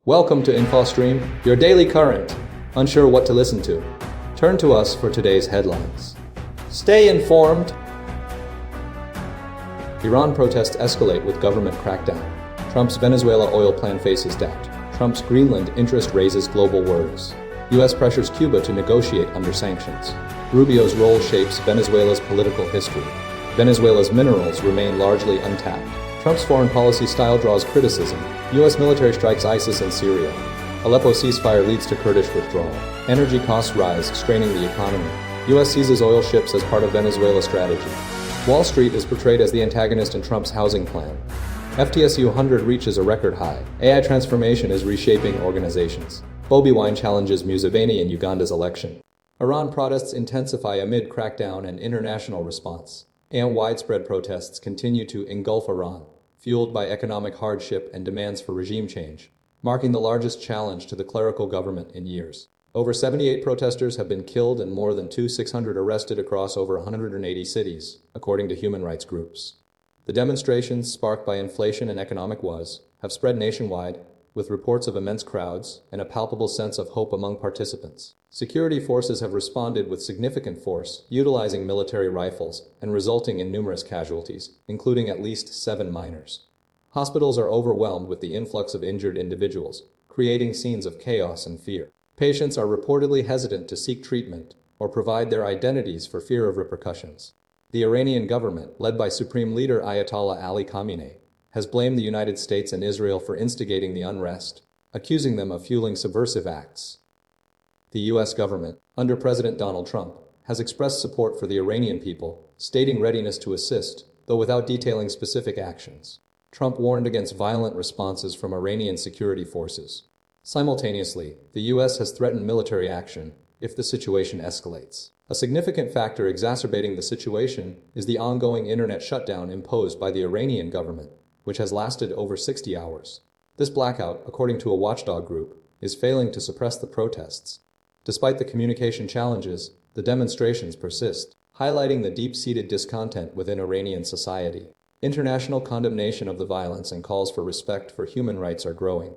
Welcome to InfoStream, your daily current. Unsure what to listen to? Turn to us for today's headlines. Stay informed. Iran protests escalate with government crackdown. Trump's Venezuela oil plan faces doubt. Trump's Greenland interest raises global worries. U.S. pressures Cuba to negotiate under sanctions. Rubio's role shapes Venezuela's political history. Venezuela's minerals remain largely untapped. Trump's foreign policy style draws criticism. U.S. military strikes ISIS in Syria. Aleppo ceasefire leads to Kurdish withdrawal. Energy costs rise, straining the economy. U.S. seizes oil ships as part of Venezuela's strategy. Wall Street is portrayed as the antagonist in Trump's housing plan. FTSE 100 reaches a record high. AI transformation is reshaping organizations. Bobi Wine challenges Museveni in Uganda's election. Iran protests intensify amid crackdown and international response. And widespread protests continue to engulf Iran, fueled by economic hardship and demands for regime change, marking the largest challenge to the clerical government in years. Over 78 protesters have been killed and more than 2,600 arrested across over 180 cities, according to human rights groups. The demonstrations, sparked by inflation and economic woes, have spread nationwide, with reports of immense crowds and a palpable sense of hope among participants. Security forces have responded with significant force, utilizing military rifles and resulting in numerous casualties, including at least 7 minors. Hospitals are overwhelmed with the influx of injured individuals, creating scenes of chaos and fear. Patients are reportedly hesitant to seek treatment or provide their identities for fear of repercussions. The Iranian government, led by Supreme Leader Ayatollah Ali Khamenei, has blamed the United States and Israel for instigating the unrest, accusing them of fueling subversive acts. The U.S. government, under President Donald Trump, has expressed support for the Iranian people, stating readiness to assist, though without detailing specific actions. Trump warned against violent responses from Iranian security forces. Simultaneously, the U.S. has threatened military action if the situation escalates. A significant factor exacerbating the situation is the ongoing internet shutdown imposed by the Iranian government, which has lasted over 60 hours. This blackout, according to a watchdog group, is failing to suppress the protests. Despite the communication challenges, the demonstrations persist, highlighting the deep-seated discontent within Iranian society. International condemnation of the violence and calls for respect for human rights are growing.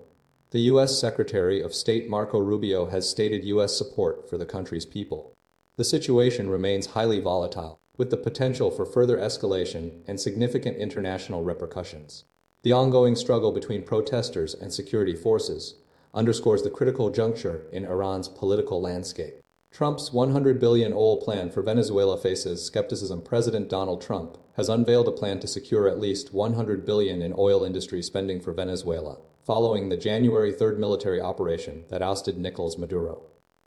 The U.S. Secretary of State Marco Rubio has stated U.S. support for the country's people. The situation remains highly volatile, with the potential for further escalation and significant international repercussions. The ongoing struggle between protesters and security forces underscores the critical juncture in Iran's political landscape. Trump's $100 billion oil plan for Venezuela faces skepticism. President Donald Trump has unveiled a plan to secure at least $100 billion in oil industry spending for Venezuela, following the January 3rd military operation that ousted Nicolas Maduro.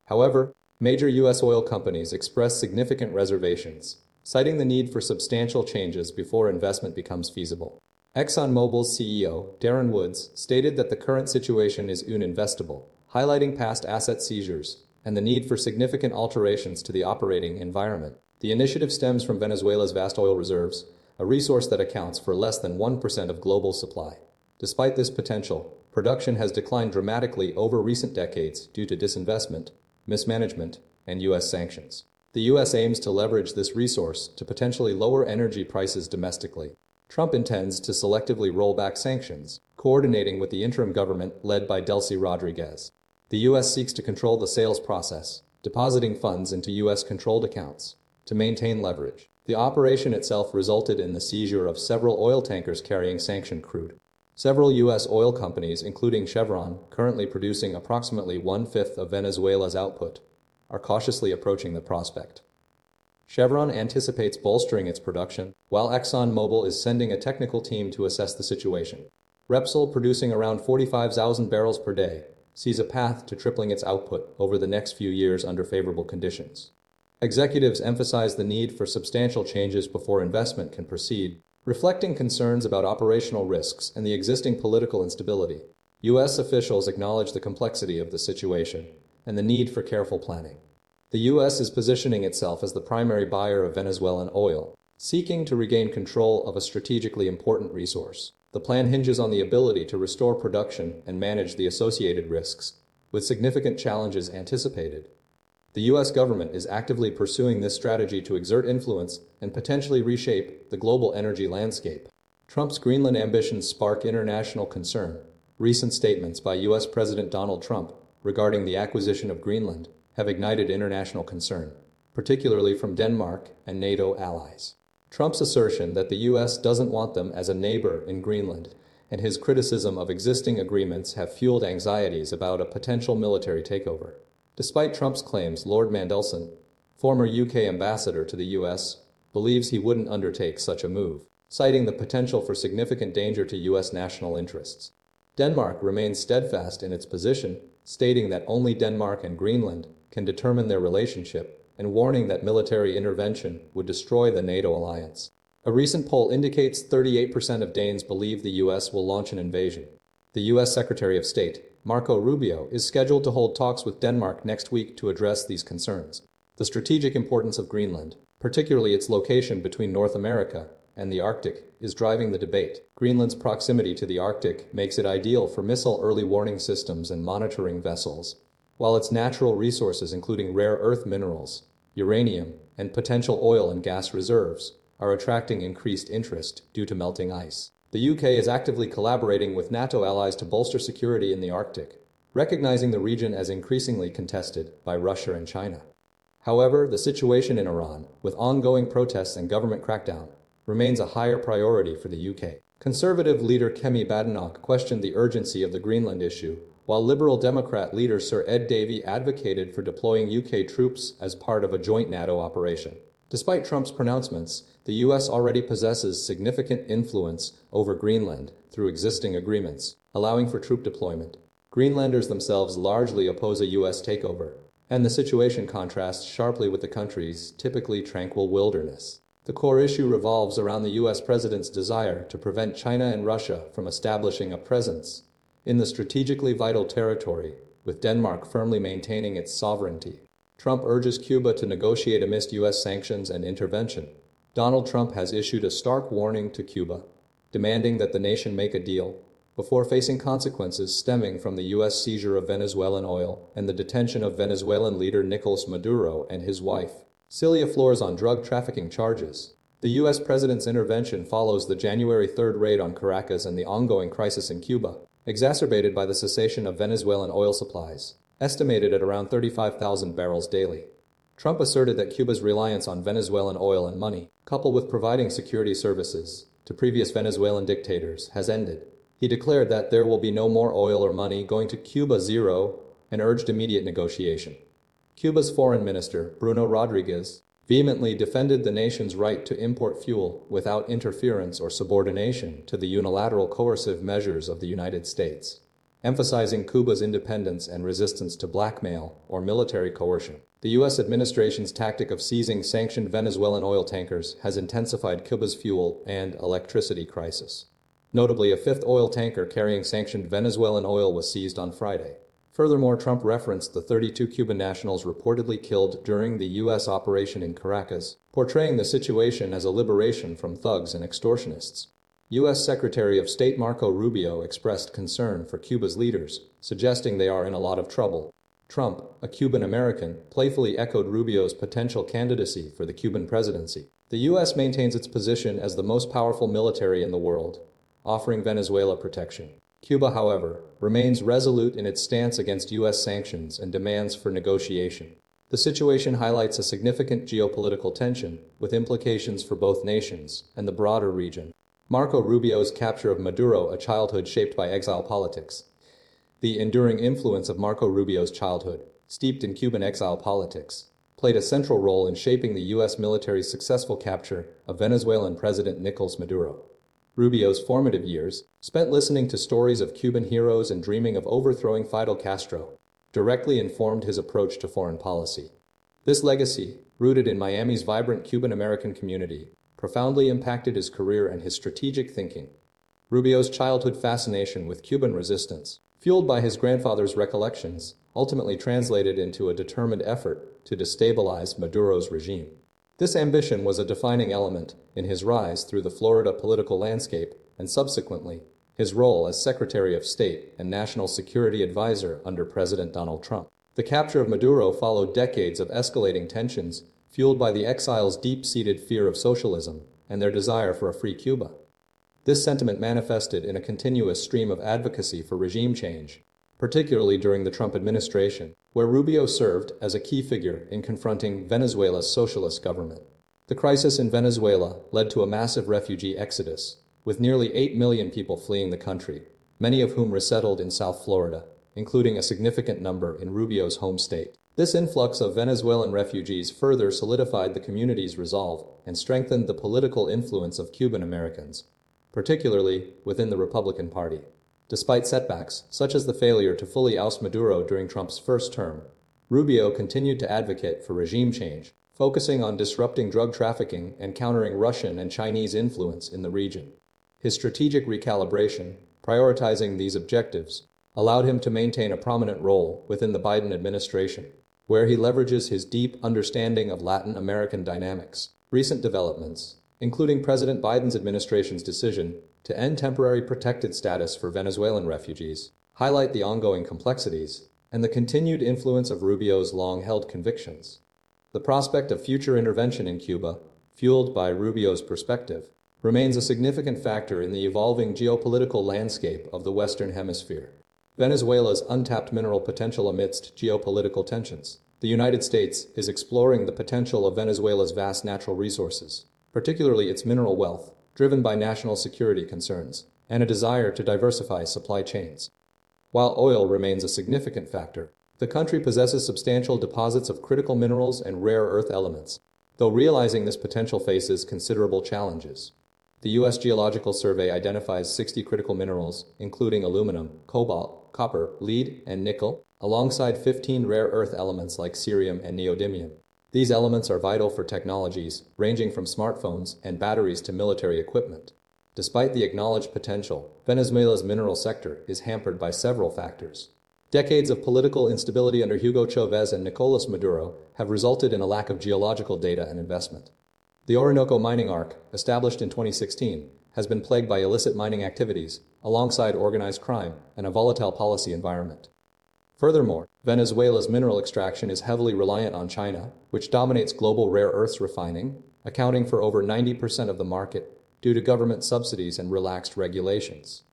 However, major U.S. oil companies expressed significant reservations, citing the need for substantial changes before investment becomes feasible. ExxonMobil's CEO, Darren Woods, stated that the current situation is uninvestable, highlighting past asset seizures and the need for significant alterations to the operating environment. The initiative stems from Venezuela's vast oil reserves, a resource that accounts for less than 1% of global supply. Despite this potential, production has declined dramatically over recent decades due to disinvestment, mismanagement, and U.S. sanctions. The U.S. aims to leverage this resource to potentially lower energy prices domestically. Trump intends to selectively roll back sanctions, coordinating with the interim government led by Delcy Rodriguez. The U.S. seeks to control the sales process, depositing funds into U.S.-controlled accounts to maintain leverage. The operation itself resulted in the seizure of several oil tankers carrying sanctioned crude. Several U.S. oil companies, including Chevron, currently producing approximately 1/5 of Venezuela's output, are cautiously approaching the prospect. Chevron anticipates bolstering its production, while ExxonMobil is sending a technical team to assess the situation. Repsol, producing around 45,000 barrels per day, sees a path to tripling its output over the next few years under favorable conditions. Executives emphasize the need for substantial changes before investment can proceed, reflecting concerns about operational risks and the existing political instability. U.S. officials acknowledge the complexity of the situation and the need for careful planning. The U.S. is positioning itself as the primary buyer of Venezuelan oil, seeking to regain control of a strategically important resource. The plan hinges on the ability to restore production and manage the associated risks, with significant challenges anticipated. The U.S. government is actively pursuing this strategy to exert influence and potentially reshape the global energy landscape. Trump's Greenland ambitions spark international concern, Recent statements by U.S. President Donald Trump regarding the acquisition of Greenland have ignited international concern, particularly from Denmark and NATO allies. Trump's assertion that the U.S. doesn't want them as a neighbor in Greenland and his criticism of existing agreements have fueled anxieties about a potential military takeover. Despite Trump's claims, Lord Mandelson, former UK ambassador to the U.S., believes he wouldn't undertake such a move, citing the potential for significant danger to U.S. national interests. Denmark remains steadfast in its position, stating that only Denmark and Greenland can determine their relationship, and warning that military intervention would destroy the NATO alliance. A recent poll indicates 38% of Danes believe the U.S. will launch an invasion. The U.S. Secretary of State, Marco Rubio, is scheduled to hold talks with Denmark next week to address these concerns. The strategic importance of Greenland, particularly its location between North America and the Arctic, is driving the debate. Greenland's proximity to the Arctic makes it ideal for missile early warning systems and monitoring vessels, while its natural resources including rare earth minerals, uranium, and potential oil and gas reserves are attracting increased interest due to melting ice. The UK is actively collaborating with NATO allies to bolster security in the Arctic, recognizing the region as increasingly contested by Russia and China. However, the situation in Iran, with ongoing protests and government crackdown, remains a higher priority for the UK. Conservative leader Kemi Badenoch questioned the urgency of the Greenland issue, while Liberal Democrat leader Sir Ed Davey advocated for deploying UK troops as part of a joint NATO operation. Despite Trump's pronouncements, the U.S. already possesses significant influence over Greenland through existing agreements, allowing for troop deployment. Greenlanders themselves largely oppose a U.S. takeover, and the situation contrasts sharply with the country's typically tranquil wilderness. The core issue revolves around the U.S. president's desire to prevent China and Russia from establishing a presence in the strategically vital territory, with Denmark firmly maintaining its sovereignty. Trump urges Cuba to negotiate amidst U.S. sanctions and intervention. Donald Trump has issued a stark warning to Cuba, demanding that the nation make a deal before facing consequences stemming from the U.S. seizure of Venezuelan oil and the detention of Venezuelan leader Nicolas Maduro and his wife, Celia Flores, on drug trafficking charges. The U.S. president's intervention follows the January 3rd raid on Caracas and the ongoing crisis in Cuba, exacerbated by the cessation of Venezuelan oil supplies, estimated at around 35,000 barrels daily. Trump asserted that Cuba's reliance on Venezuelan oil and money, coupled with providing security services to previous Venezuelan dictators, has ended. He declared that there will be no more oil or money going to Cuba, zero, and urged immediate negotiation. Cuba's foreign minister, Bruno Rodriguez, vehemently defended the nation's right to import fuel without interference or subordination to the unilateral coercive measures of the United States, emphasizing Cuba's independence and resistance to blackmail or military coercion. The U.S. administration's tactic of seizing sanctioned Venezuelan oil tankers has intensified Cuba's fuel and electricity crisis. Notably, a fifth oil tanker carrying sanctioned Venezuelan oil was seized on Friday. Furthermore, Trump referenced the 32 Cuban nationals reportedly killed during the U.S. operation in Caracas, portraying the situation as a liberation from thugs and extortionists. U.S. Secretary of State Marco Rubio expressed concern for Cuba's leaders, suggesting they are in a lot of trouble. Trump, a Cuban American, playfully echoed Rubio's potential candidacy for the Cuban presidency. The U.S. maintains its position as the most powerful military in the world, offering Venezuela protection. Cuba, however, remains resolute in its stance against U.S. sanctions and demands for negotiation. The situation highlights a significant geopolitical tension, with implications for both nations and the broader region. Marco Rubio's capture of Maduro, a childhood shaped by exile politics. The enduring influence of Marco Rubio's childhood, steeped in Cuban exile politics, played a central role in shaping the U.S. military's successful capture of Venezuelan President Nicolas Maduro. Rubio's formative years, spent listening to stories of Cuban heroes and dreaming of overthrowing Fidel Castro, directly informed his approach to foreign policy. This legacy, rooted in Miami's vibrant Cuban-American community, profoundly impacted his career and his strategic thinking. Rubio's childhood fascination with Cuban resistance, fueled by his grandfather's recollections, ultimately translated into a determined effort to destabilize Maduro's regime. This ambition was a defining element in his rise through the Florida political landscape and subsequently his role as Secretary of State and National Security Advisor under President Donald Trump. The capture of Maduro followed decades of escalating tensions fueled by the exiles' deep-seated fear of socialism and their desire for a free Cuba. This sentiment manifested in a continuous stream of advocacy for regime change, particularly during the Trump administration, where Rubio served as a key figure in confronting Venezuela's socialist government. The crisis in Venezuela led to a massive refugee exodus, with nearly 8 million people fleeing the country, many of whom resettled in South Florida, including a significant number in Rubio's home state. This influx of Venezuelan refugees further solidified the community's resolve and strengthened the political influence of Cuban Americans, particularly within the Republican Party. Despite setbacks, such as the failure to fully oust Maduro during Trump's first term, Rubio continued to advocate for regime change, focusing on disrupting drug trafficking and countering Russian and Chinese influence in the region. His strategic recalibration, prioritizing these objectives, allowed him to maintain a prominent role within the Biden administration, where he leverages his deep understanding of Latin American dynamics. Recent developments, including President Biden's administration's decision to end temporary protected status for Venezuelan refugees, highlight the ongoing complexities and the continued influence of Rubio's long-held convictions. The prospect of future intervention in Cuba, fueled by Rubio's perspective, remains a significant factor in the evolving geopolitical landscape of the Western Hemisphere. Venezuela's untapped mineral potential amidst geopolitical tensions. The United States is exploring the potential of Venezuela's vast natural resources, particularly its mineral wealth, driven by national security concerns and a desire to diversify supply chains. While oil remains a significant factor, the country possesses substantial deposits of critical minerals and rare earth elements, though realizing this potential faces considerable challenges. The U.S. Geological Survey identifies 60 critical minerals, including aluminum, cobalt, copper, lead, and nickel, alongside 15 rare earth elements like cerium and neodymium. These elements are vital for technologies ranging from smartphones and batteries to military equipment. Despite the acknowledged potential, Venezuela's mineral sector is hampered by several factors. Decades of political instability under Hugo Chavez and Nicolas Maduro have resulted in a lack of geological data and investment. The Orinoco mining arc, established in 2016, has been plagued by illicit mining activities, alongside organized crime and a volatile policy environment. Furthermore, Venezuela's mineral extraction is heavily reliant on China, which dominates global rare earths refining, accounting for over 90% of the market due to government subsidies and relaxed regulations.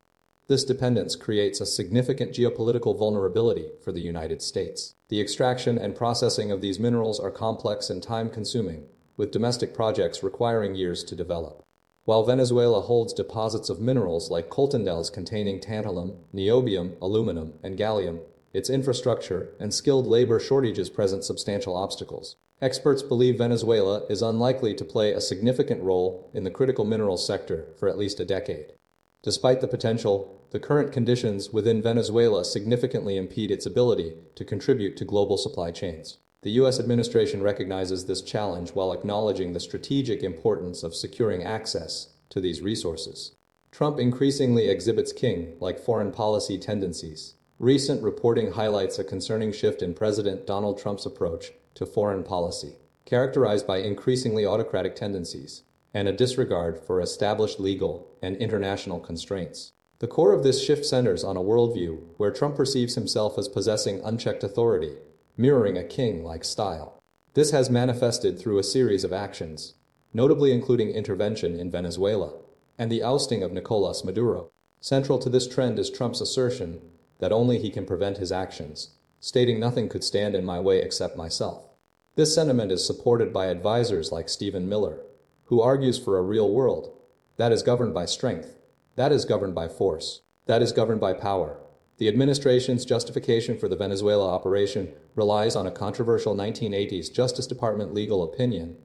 This dependence creates a significant geopolitical vulnerability for the United States. The extraction and processing of these minerals are complex and time-consuming, with domestic projects requiring years to develop. While Venezuela holds deposits of minerals like coltandites containing tantalum, niobium, aluminum, and gallium, its infrastructure and skilled labor shortages present substantial obstacles. Experts believe Venezuela is unlikely to play a significant role in the critical minerals sector for at least a decade. Despite the potential, the current conditions within Venezuela significantly impede its ability to contribute to global supply chains. The U.S. administration recognizes this challenge while acknowledging the strategic importance of securing access to these resources. Trump increasingly exhibits king-like foreign policy tendencies. Recent reporting highlights a concerning shift in President Donald Trump's approach to foreign policy, characterized by increasingly autocratic tendencies and a disregard for established legal and international constraints. The core of this shift centers on a worldview where Trump perceives himself as possessing unchecked authority, mirroring a king-like style. This has manifested through a series of actions, notably including intervention in Venezuela and the ousting of Nicolas Maduro. Central to this trend is Trump's assertion that only he can prevent his actions, stating nothing could stand in my way except myself. This sentiment is supported by advisors like Stephen Miller, who argues for a real world that is governed by strength, that is governed by force, that is governed by power. The administration's justification for the Venezuela operation relies on a controversial 1980s Justice Department legal opinion,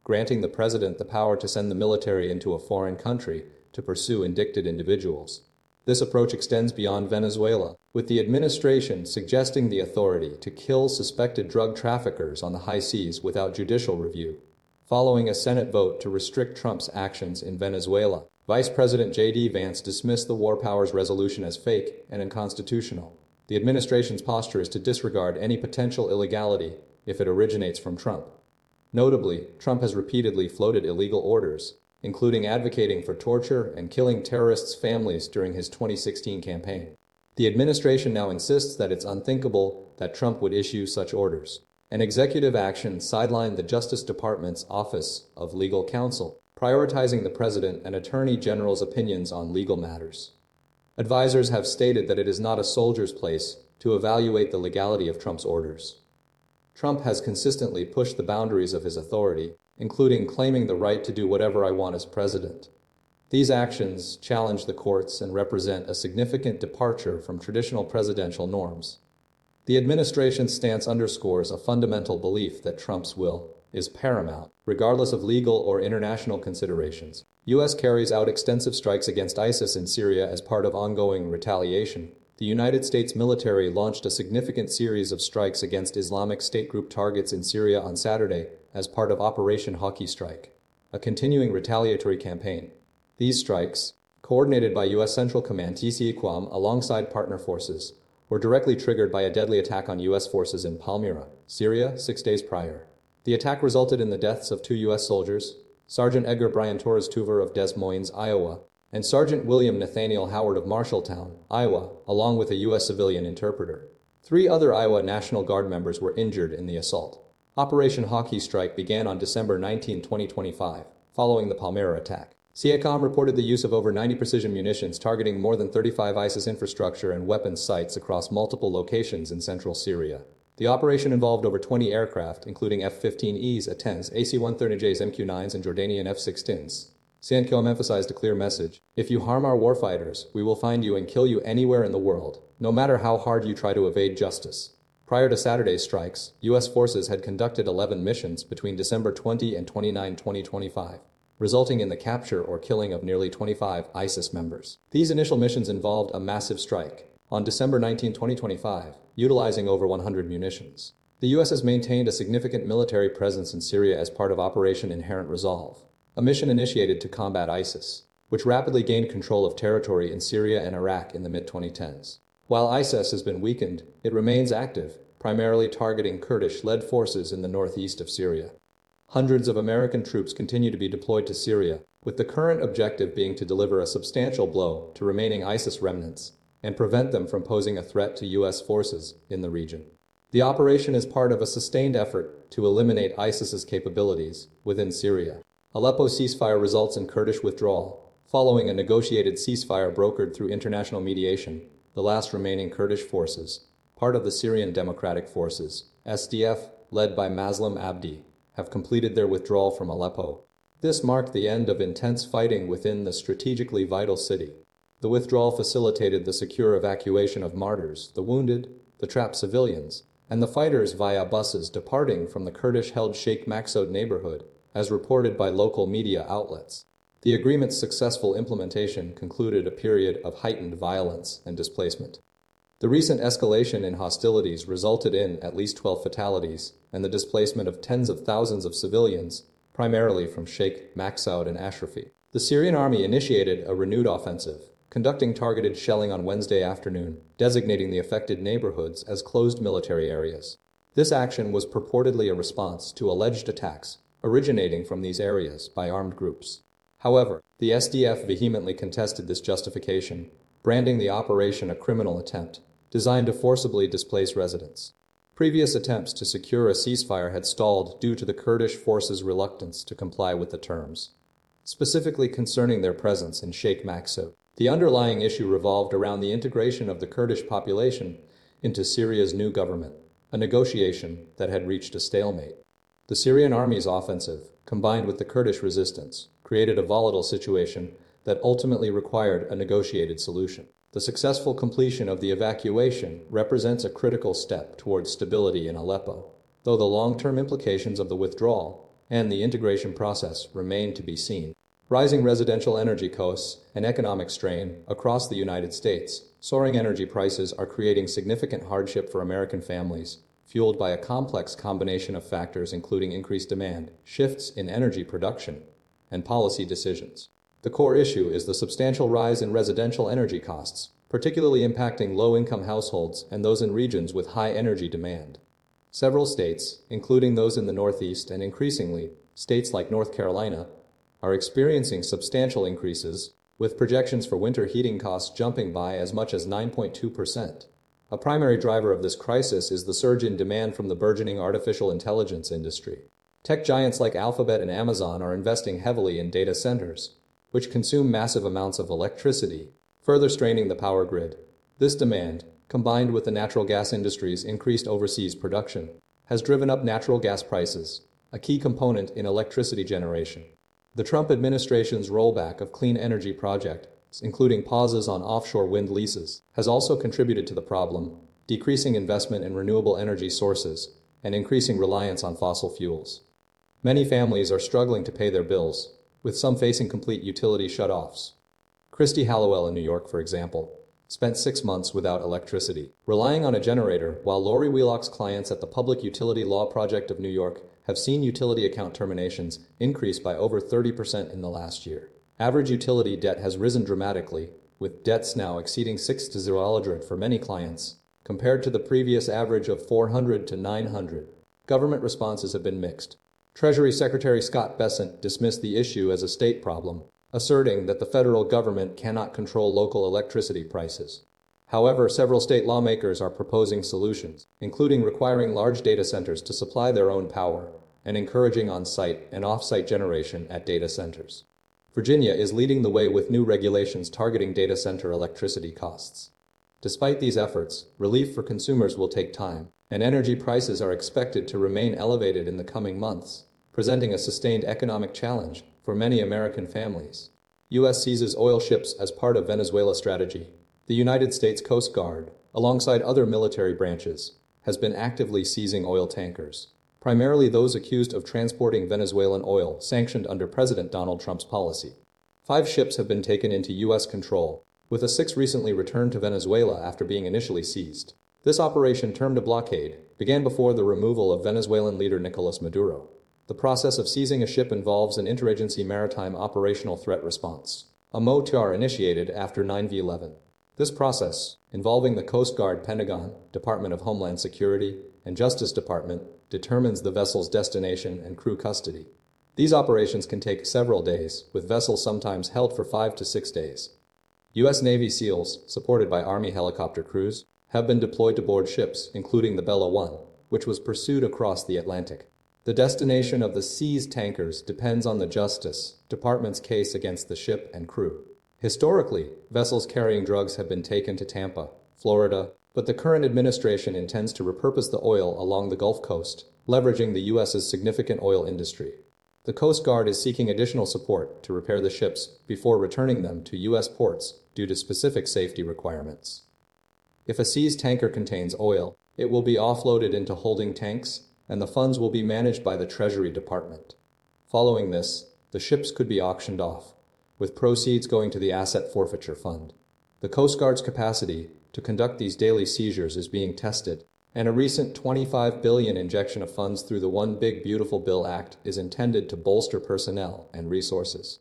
granting the president the power to send the military into a foreign country to pursue indicted individuals. This approach extends beyond Venezuela, with the administration suggesting the authority to kill suspected drug traffickers on the high seas without judicial review. Following a Senate vote to restrict Trump's actions in Venezuela, Vice President J.D. Vance dismissed the War Powers Resolution as fake and unconstitutional. The administration's posture is to disregard any potential illegality if it originates from Trump. Notably, Trump has repeatedly floated illegal orders, including advocating for torture and killing terrorists' families during his 2016 campaign. The administration now insists that it's unthinkable that Trump would issue such orders. An executive action sidelined the Justice Department's Office of Legal Counsel, prioritizing the president and attorney general's opinions on legal matters. Advisors have stated that it is not a soldier's place to evaluate the legality of Trump's orders. Trump has consistently pushed the boundaries of his authority, including claiming the right to do whatever I want as president. These actions challenge the courts and represent a significant departure from traditional presidential norms. The administration's stance underscores a fundamental belief that Trump's will is paramount, regardless of legal or international considerations. U.S. carries out extensive strikes against ISIS in Syria as part of ongoing retaliation. The United States military launched a significant series of strikes against Islamic State group targets in Syria on Saturday as part of Operation Hockey Strike, a continuing retaliatory campaign. These strikes, coordinated by U.S. Central Command TCEQUAM alongside partner forces, were directly triggered by a deadly attack on U.S. forces in Palmyra, Syria, 6 days prior. The attack resulted in the deaths of 2 U.S. soldiers, Sergeant Edgar Brian Torres Tuver of Des Moines, Iowa, and Sergeant William Nathaniel Howard of Marshalltown, Iowa, along with a U.S. civilian interpreter. 3 other Iowa National Guard members were injured in the assault. Operation Hockey Strike began on December 19, 2025, following the Palmyra attack. CIACOM reported the use of over 90 precision munitions targeting more than 35 ISIS infrastructure and weapons sites across multiple locations in central Syria. The operation involved over 20 aircraft, including F-15Es, A-10s, AC-130Js, MQ-9s, and Jordanian F-16s. CIACOM emphasized a clear message: if you harm our warfighters, we will find you and kill you anywhere in the world, no matter how hard you try to evade justice. Prior to Saturday's strikes, U.S. forces had conducted 11 missions between December 20 and 29, 2025. Resulting in the capture or killing of nearly 25 ISIS members. These initial missions involved a massive strike on December 19, 2025, utilizing over 100 munitions. The U.S. has maintained a significant military presence in Syria as part of Operation Inherent Resolve, a mission initiated to combat ISIS, which rapidly gained control of territory in Syria and Iraq in the mid-2010s. While ISIS has been weakened, it remains active, primarily targeting Kurdish-led forces in the northeast of Syria. Hundreds of American troops continue to be deployed to Syria, with the current objective being to deliver a substantial blow to remaining ISIS remnants and prevent them from posing a threat to U.S. forces in the region. The operation is part of a sustained effort to eliminate ISIS's capabilities within Syria. Aleppo ceasefire results in Kurdish withdrawal, following a negotiated ceasefire brokered through international mediation. The last remaining Kurdish forces, part of the Syrian Democratic Forces, SDF, led by Maslam Abdi, have completed their withdrawal from Aleppo. This marked the end of intense fighting within the strategically vital city. The withdrawal facilitated the secure evacuation of martyrs, the wounded, the trapped civilians, and the fighters via buses departing from the Kurdish-held Sheikh Maksud neighborhood, as reported by local media outlets. The agreement's successful implementation concluded a period of heightened violence and displacement. The recent escalation in hostilities resulted in at least 12 fatalities and the displacement of tens of thousands of civilians, primarily from Sheikh Maksud and Ashrafi. The Syrian army initiated a renewed offensive, conducting targeted shelling on Wednesday afternoon, designating the affected neighborhoods as closed military areas. This action was purportedly a response to alleged attacks originating from these areas by armed groups. However, the SDF vehemently contested this justification, branding the operation a criminal attempt designed to forcibly displace residents. Previous attempts to secure a ceasefire had stalled due to the Kurdish forces' reluctance to comply with the terms, specifically concerning their presence in Sheikh Maksud. The underlying issue revolved around the integration of the Kurdish population into Syria's new government, a negotiation that had reached a stalemate. The Syrian army's offensive, combined with the Kurdish resistance, created a volatile situation that ultimately required a negotiated solution. The successful completion of the evacuation represents a critical step towards stability in Aleppo, though the long-term implications of the withdrawal and the integration process remain to be seen. Rising residential energy costs and economic strain across the United States, soaring energy prices are creating significant hardship for American families, fueled by a complex combination of factors including increased demand, shifts in energy production, and policy decisions. The core issue is the substantial rise in residential energy costs, particularly impacting low-income households and those in regions with high energy demand. Several states, including those in the Northeast and increasingly, states like North Carolina, are experiencing substantial increases, with projections for winter heating costs jumping by as much as 9.2%. A primary driver of this crisis is the surge in demand from the burgeoning artificial intelligence industry. Tech giants like Alphabet and Amazon are investing heavily in data centers, which consume massive amounts of electricity, further straining the power grid. This demand, combined with the natural gas industry's increased overseas production, has driven up natural gas prices, a key component in electricity generation. The Trump administration's rollback of clean energy projects, including pauses on offshore wind leases, has also contributed to the problem, decreasing investment in renewable energy sources and increasing reliance on fossil fuels. Many families are struggling to pay their bills, with some facing complete utility shutoffs. Christy Hallowell in New York, for example, spent 6 months without electricity, relying on a generator, while Lori Wheelock's clients at the Public Utility Law Project of New York have seen utility account terminations increase by over 30% in the last year. Average utility debt has risen dramatically, with debts now exceeding $600 for many clients, compared to the previous average of $400 to $900. Government responses have been mixed. Treasury Secretary Scott Bessent dismissed the issue as a state problem, asserting that the federal government cannot control local electricity prices. However, several state lawmakers are proposing solutions, including requiring large data centers to supply their own power and encouraging on-site and off-site generation at data centers. Virginia is leading the way with new regulations targeting data center electricity costs. Despite these efforts, relief for consumers will take time, and energy prices are expected to remain elevated in the coming months, presenting a sustained economic challenge for many American families. U.S. seizes oil ships as part of Venezuela strategy. The United States Coast Guard, alongside other military branches, has been actively seizing oil tankers, primarily those accused of transporting Venezuelan oil sanctioned under President Donald Trump's policy. 5 ships have been taken into U.S. control, with a 6th recently returned to Venezuela after being initially seized. This operation, termed a blockade, began before the removal of Venezuelan leader Nicolas Maduro. The process of seizing a ship involves an interagency maritime operational threat response, a MOTR initiated after 9/11. This process, involving the Coast Guard, Pentagon, Department of Homeland Security, and Justice Department, determines the vessel's destination and crew custody. These operations can take several days, with vessels sometimes held for 5 to 6 days. U.S. Navy SEALs, supported by Army helicopter crews, have been deployed to board ships, including the Bella 1, which was pursued across the Atlantic. The destination of the seized tankers depends on the Justice Department's case against the ship and crew. Historically, vessels carrying drugs have been taken to Tampa, Florida, but the current administration intends to repurpose the oil along the Gulf Coast, leveraging the U.S.'s significant oil industry. The Coast Guard is seeking additional support to repair the ships before returning them to U.S. ports due to specific safety requirements. If a seized tanker contains oil, it will be offloaded into holding tanks, and the funds will be managed by the Treasury Department. Following this, the ships could be auctioned off, with proceeds going to the Asset Forfeiture Fund. The Coast Guard's capacity to conduct these daily seizures is being tested, and a recent $25 billion injection of funds through the One Big Beautiful Bill Act is intended to bolster personnel and resources.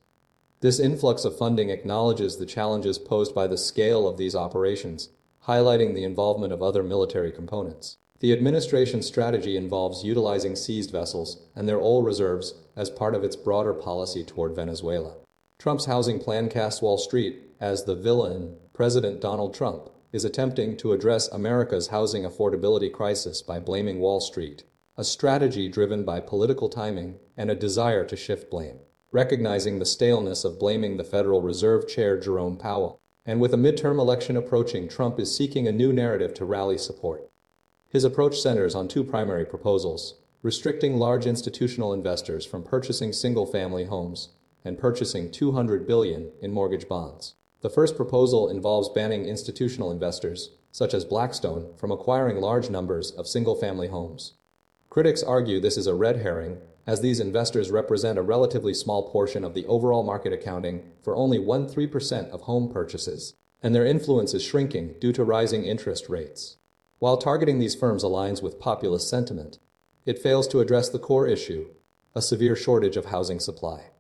This influx of funding acknowledges the challenges posed by the scale of these operations, highlighting the involvement of other military components. The administration's strategy involves utilizing seized vessels and their oil reserves as part of its broader policy toward Venezuela. Trump's housing plan casts Wall Street as the villain. President Donald Trump is attempting to address America's housing affordability crisis by blaming Wall Street, a strategy driven by political timing and a desire to shift blame. Recognizing the staleness of blaming the Federal Reserve Chair Jerome Powell, and with a midterm election approaching, Trump is seeking a new narrative to rally support. His approach centers on 2 primary proposals: restricting large institutional investors from purchasing single-family homes and purchasing $200 billion in mortgage bonds. The first proposal involves banning institutional investors, such as Blackstone, from acquiring large numbers of single-family homes. Critics argue this is a red herring, as these investors represent a relatively small portion of the overall market, accounting for only 1–3% of home purchases, and their influence is shrinking due to rising interest rates. While targeting these firms aligns with populist sentiment, it fails to address the core issue, a severe shortage of housing supply.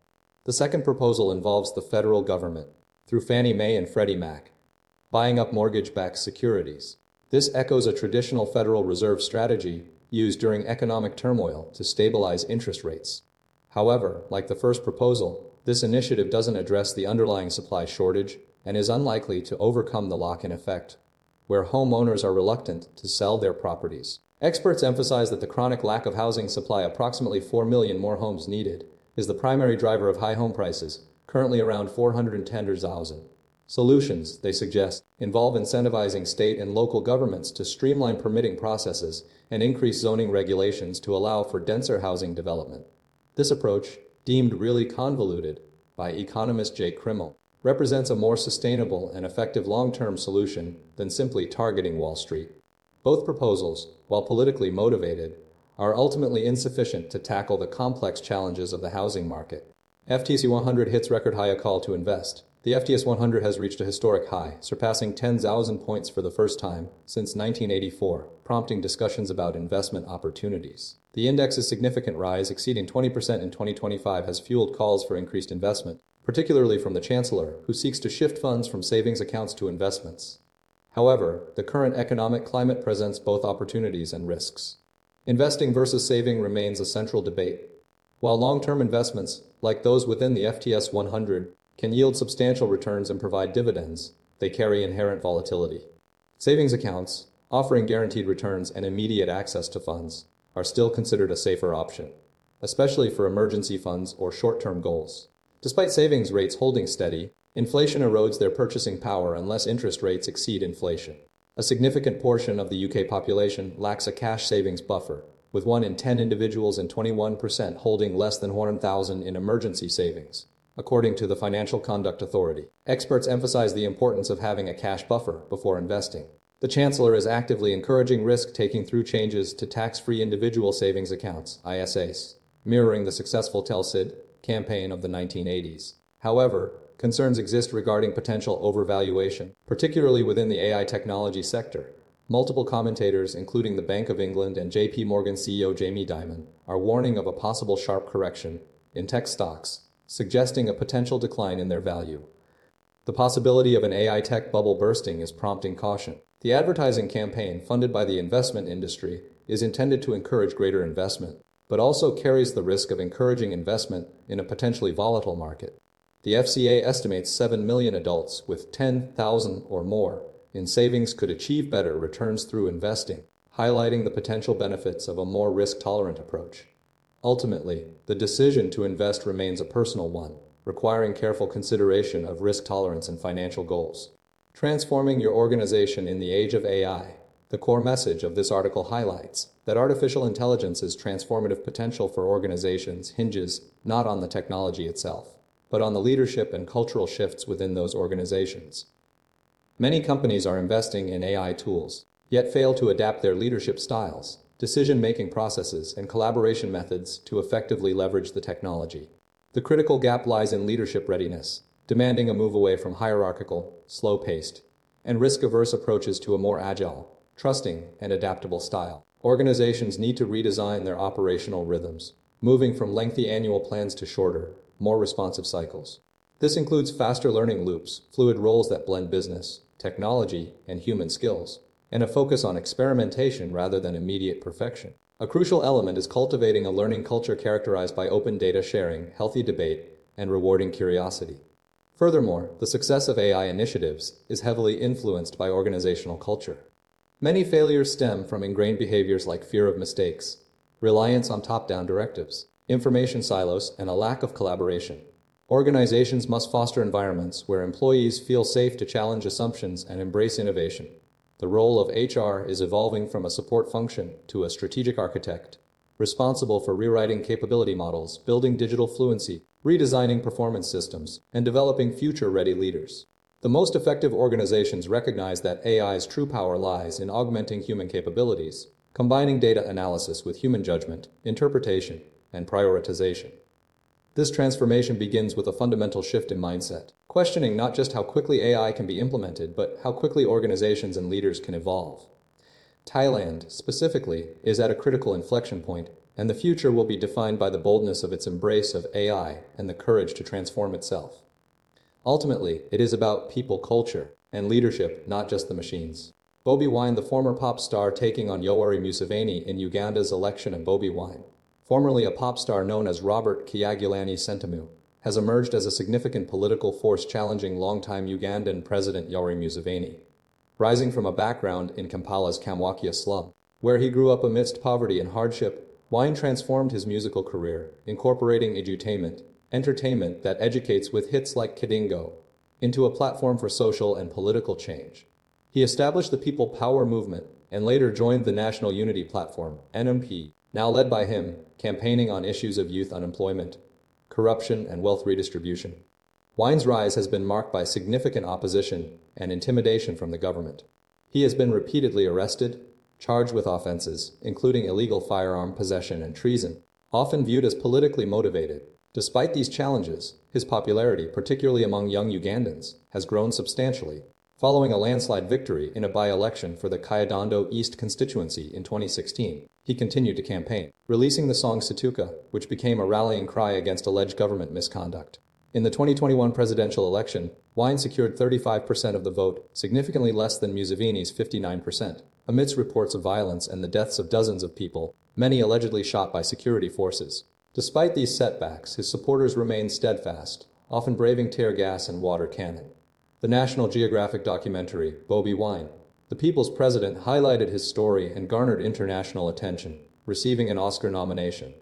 The second proposal involves the federal government, through Fannie Mae and Freddie Mac, buying up mortgage-backed securities. This echoes a traditional Federal Reserve strategy used during economic turmoil to stabilize interest rates. However, like the first proposal, this initiative doesn't address the underlying supply shortage and is unlikely to overcome the lock-in effect, where homeowners are reluctant to sell their properties. Experts emphasize that the chronic lack of housing supply, approximately 4 million more homes needed, is the primary driver of high home prices, currently around 410,000. Solutions, they suggest, involve incentivizing state and local governments to streamline permitting processes and increase zoning regulations to allow for denser housing development. This approach, deemed really convoluted by economist Jay Krimmel, represents a more sustainable and effective long-term solution than simply targeting Wall Street. Both proposals, while politically motivated, are ultimately insufficient to tackle the complex challenges of the housing market. FTSE 100 hits record high, a call to invest. The FTSE 100 has reached a historic high, surpassing 10,000 points for the first time since 1984, prompting discussions about investment opportunities. The index's significant rise, exceeding 20% in 2025, has fueled calls for increased investment, particularly from the Chancellor, who seeks to shift funds from savings accounts to investments. However, the current economic climate presents both opportunities and risks. Investing versus saving remains a central debate. While long-term investments, like those within the FTSE 100, can yield substantial returns and provide dividends, they carry inherent volatility. Savings accounts, offering guaranteed returns and immediate access to funds, are still considered a safer option, especially for emergency funds or short-term goals. Despite savings rates holding steady, inflation erodes their purchasing power unless interest rates exceed inflation. A significant portion of the UK population lacks a cash savings buffer, with 1 in 10 individuals and 21% holding less than 100,000 in emergency savings, according to the Financial Conduct Authority. Experts emphasize the importance of having a cash buffer before investing. The Chancellor is actively encouraging risk-taking through changes to tax-free individual savings accounts, ISAs, mirroring the successful Tell-Sid campaign of the 1980s. However, concerns exist regarding potential overvaluation, particularly within the AI technology sector. Multiple commentators, including the Bank of England and JP Morgan CEO Jamie Dimon, are warning of a possible sharp correction in tech stocks, suggesting a potential decline in their value. The possibility of an AI tech bubble bursting is prompting caution. The advertising campaign funded by the investment industry is intended to encourage greater investment, but also carries the risk of encouraging investment in a potentially volatile market. The FCA estimates 7 million adults with 10,000 or more in savings could achieve better returns through investing, highlighting the potential benefits of a more risk-tolerant approach. Ultimately, the decision to invest remains a personal one, requiring careful consideration of risk tolerance and financial goals. Transforming your organization in the age of AI. The core message of this article highlights that artificial intelligence's transformative potential for organizations hinges not on the technology itself, but on the leadership and cultural shifts within those organizations. Many companies are investing in AI tools, yet fail to adapt their leadership styles, decision-making processes, and collaboration methods to effectively leverage the technology. The critical gap lies in leadership readiness, demanding a move away from hierarchical, slow-paced, and risk-averse approaches to a more agile, trusting, and adaptable style. Organizations need to redesign their operational rhythms, moving from lengthy annual plans to shorter, more responsive cycles. This includes faster learning loops, fluid roles that blend business, technology, and human skills, and a focus on experimentation rather than immediate perfection. A crucial element is cultivating a learning culture characterized by open data sharing, healthy debate, and rewarding curiosity. Furthermore, the success of AI initiatives is heavily influenced by organizational culture. Many failures stem from ingrained behaviors like fear of mistakes, reliance on top-down directives, information silos, and a lack of collaboration. Organizations must foster environments where employees feel safe to challenge assumptions and embrace innovation. The role of HR is evolving from a support function to a strategic architect, responsible for rewriting capability models, building digital fluency, redesigning performance systems, and developing future-ready leaders. The most effective organizations recognize that AI's true power lies in augmenting human capabilities, combining data analysis with human judgment, interpretation, and prioritization. This transformation begins with a fundamental shift in mindset, questioning not just how quickly AI can be implemented, but how quickly organizations and leaders can evolve. Thailand, specifically, is at a critical inflection point, and the future will be defined by the boldness of its embrace of AI and the courage to transform itself. Ultimately, it is about people culture and leadership, not just the machines. Bobi Wine, the former pop star taking on Yoweri Museveni in Uganda's election, and Bobi Wine, formerly a pop star known as Robert Kyagulanyi Ssentamu, has emerged as a significant political force challenging longtime Ugandan President Yoweri Museveni. Rising from a background in Kampala's Kamwokya slum, Where he grew up amidst poverty and hardship, Wine transformed his musical career, incorporating edutainment, entertainment that educates with hits like Kidingo, into a platform for social and political change. He established the People Power movement and later joined the National Unity Platform, NMP, now led by him, campaigning on issues of youth unemployment, corruption, and wealth redistribution. Wine's rise has been marked by significant opposition and intimidation from the government. He has been repeatedly arrested, charged with offenses, including illegal firearm possession and treason, often viewed as politically motivated. Despite these challenges, his popularity, particularly among young Ugandans, has grown substantially. Following a landslide victory in a by-election for the Kyadondo East constituency in 2016, he continued to campaign, releasing the song Situka, which became a rallying cry against alleged government misconduct. In the 2021 presidential election, Wine secured 35% of the vote, significantly less than Museveni's 59%, amidst reports of violence and the deaths of dozens of people, many allegedly shot by security forces. Despite these setbacks, his supporters remained steadfast, often braving tear gas and water cannon. The National Geographic documentary, Bobi Wine, The People's President, highlighted his story and garnered international attention, receiving an Oscar nomination.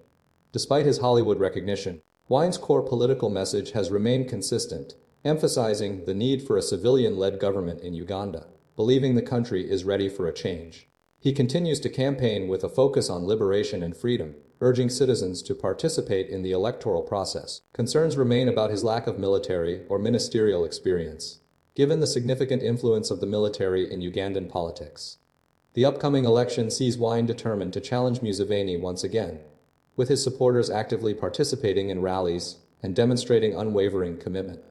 Despite his Hollywood recognition, Wine's core political message has remained consistent, emphasizing the need for a civilian-led government in Uganda, believing the country is ready for a change. He continues to campaign with a focus on liberation and freedom, urging citizens to participate in the electoral process. Concerns remain about his lack of military or ministerial experience, given the significant influence of the military in Ugandan politics. The upcoming election sees Wine determined to challenge Museveni once again, with his supporters actively participating in rallies and demonstrating unwavering commitment.